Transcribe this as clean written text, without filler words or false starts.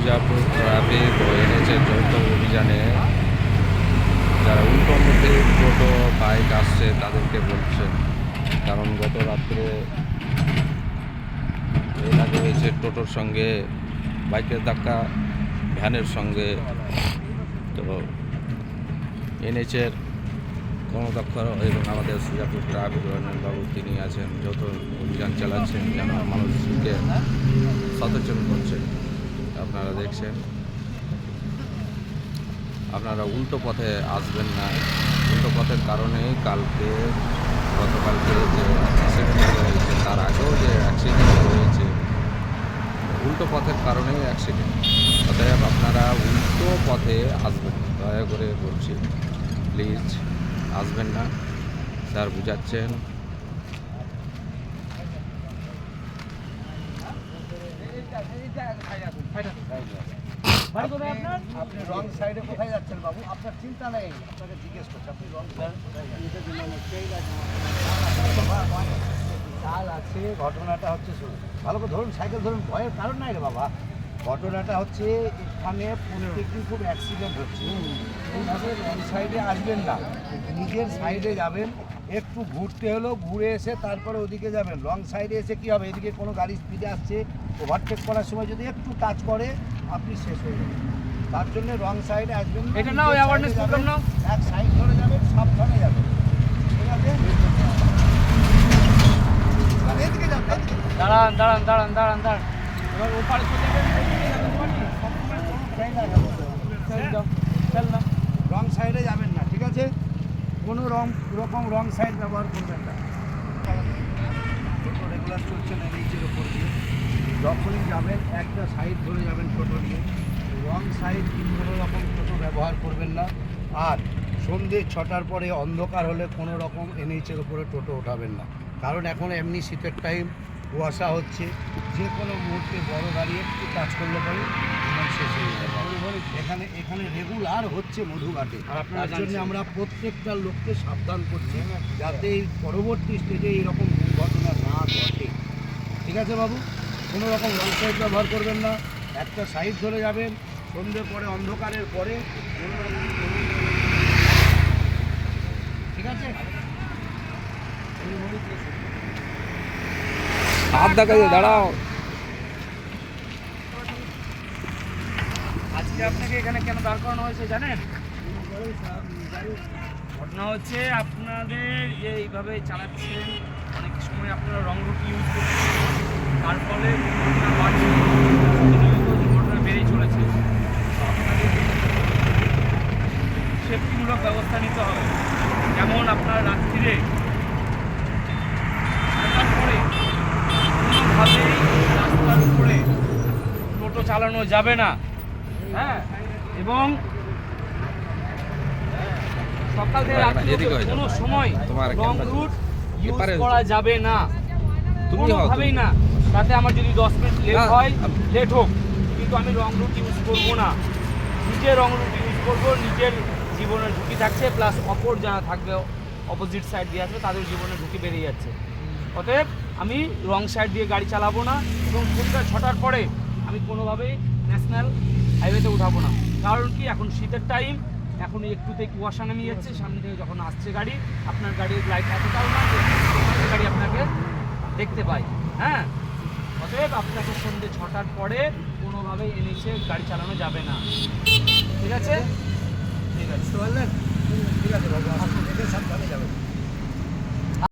Sujapur traffic ও এনএইচের যৌথ অভিযানে যারা উল্টো মুখে টোটো বাইক আসছে তাদেরকে বলছেন, কারণ গত রাত্রে এর আগে হয়েছে টোটোর সঙ্গে বাইকের ধাক্কা, ভ্যানের সঙ্গে। তো এনএইচের কর্মদক্ষ এবং আমাদের সুজাপুর ট্রাফিক বাবু তিনি আছেন, যৌথ অভিযান চালাচ্ছেন, যেন মানুষকে সচেতন করছেন। আপনারা দেখছেন, আপনারা উল্টো পথে আসবেন না। উল্টো পথের কারণে গতকালকে যে অ্যাক্সিডেন্ট হয়েছে, তার আগেও যে অ্যাক্সিডেন্ট হয়েছে, উল্টো পথের কারণেই অ্যাক্সিডেন্ট। অতএব আপনারা উল্টো পথে আসবেন, দয়া করে বলছি, প্লিজ আসবেন না। স্যার বুঝাচ্ছেন। আপনি রং সাইডে কোথায় যাচ্ছেন বাবু? আপনার চিন্তা নেই, আপনাকে জিজ্ঞেস করছি আপনি রং চাল আছে। ঘটনাটা হচ্ছে, ভালো করে ধরুন, সাইকেল ধরুন, ভয়ের কারণ নাই রে বাবা। ঘটনাটা হচ্ছে এখানে প্রত্যেকদিন খুব অ্যাক্সিডেন্ট হচ্ছে। এইভাবে রং সাইডে আসবেন না, নিজের সাইডে যাবেন। একটু ঘুরতে হলো, ঘুরে এসে তারপরে ওদিকে যাবেন। রং সাইডে এসে কী হবে, এদিকে কোনো গাড়ি স্পিডে আসছে, ওভারটেক করার সময় যদি একটু টাচ করে আপনি শেষ হয়ে যাবেন। তার জন্য রং সাইডে আসবেন না, এটা নাও, অ্যাওয়ারনেস প্রোগ্রাম নাও। এক সাইড ধরে যাবেন, সাবধানে যাবেন, ঠিক আছে? এদিকে যান, দাঁড়ান দাঁড়ান দাঁড়ান দাঁড়ান দাঁড়ান, এবার ওপারে চলে চল না। রং সাইডে যাবেন না, ঠিক আছে? কোনো রকম রং সাইড ব্যবহার করবেন না। টোটো রেগুলার চলছে না নিচের ওপর দিয়ে, যখনই যাবেন একটা সাইড ধরে যাবেন টোটো নিয়ে। রং সাইড কোনো রকম টোটো ব্যবহার করবেন না। আর সন্ধ্যে 6টার পরে অন্ধকার হলে কোনো রকম এনএইচের ওপরে টোটো ওঠাবেন না, কারণ এখন এমনি শীতের টাইম, কুয়াশা হচ্ছে, যে কোনো মুহূর্তে বড় গাড়ি একটু টাচ করলে পরে জীবন শেষ হয়ে যাবে। এখানে রেগুলার হচ্ছে মধুঘাটে, তার জন্য আমরা প্রত্যেকটা লোককে সাবধান করছি, যাতে এই পরবর্তী স্টেজে এইরকম দুর্ঘটনা না ঘটে। ঠিক আছে বাবু? কোনো রকম রং সাইড ব্যবহার করবেন না, একটা সাইড ধরে যাবেন। সন্ধ্যের পরে, অন্ধকারের পরে ঠিক আছে? হাত দেখাই, দাঁড়াও। আজকে আপনাকে এখানে কেন দাঁড় করানো হয়েছে জানেন? ঘটনা হচ্ছে, আপনাদের যে এইভাবে চালাচ্ছেন, অনেক সময় আপনারা রং রুট ইউজ করছেন, তার ফলে দুর্ঘটনা বাড়ছে, দুর্ঘটনা বেড়েই চলেছে। আপনাদের সেফটিমূলক ব্যবস্থা নিতে হবে। যেমন আপনার রাত্রিরে পরে কোনোভাবেই রাস্তার উপরে টোটো চালানো যাবে না। হ্যাঁ, এবং সকাল থেকে রাত্রি কোনো সময় রং রুট ইউজ করা যাবে না, কোনোভাবেই না। তাতে আমার যদি 10 মিনিট লেট হয়, লেট হোক, কিন্তু আমি রং রুট ইউজ করবো না। নিজের রং রুট ইউজ করবো, নিজের জীবনের ঝুঁকি থাকছে, প্লাস অপর যারা থাকবে অপোজিট সাইড দিয়ে আসবে তাদের জীবনের ঝুঁকি বেড়ে যাচ্ছে। অতএব আমি রং সাইড দিয়ে গাড়ি চালাবো না, এবং সন্ধ্যা 6টার পরে আমি কোনোভাবেই ন্যাশনাল হাইওয়েতে উঠাবো না। কারণ কি, এখন শীতের টাইম, এখন একটুতেই কুয়াশা নেমে যাচ্ছে, সামনে থেকে যখন আসছে গাড়ি, আপনার গাড়ির লাইট এতটাও না যে গাড়ি আপনাকে দেখতে পাই। হ্যাঁ, অতএব আপনাকে সন্ধ্যে 6টার পরে কোনোভাবেই এনএইচে গাড়ি চালানো যাবে না। ঠিক আছে? ঠিক আছে, ঠিক আছে বাবু, আপনি সাবধানে যাবেন।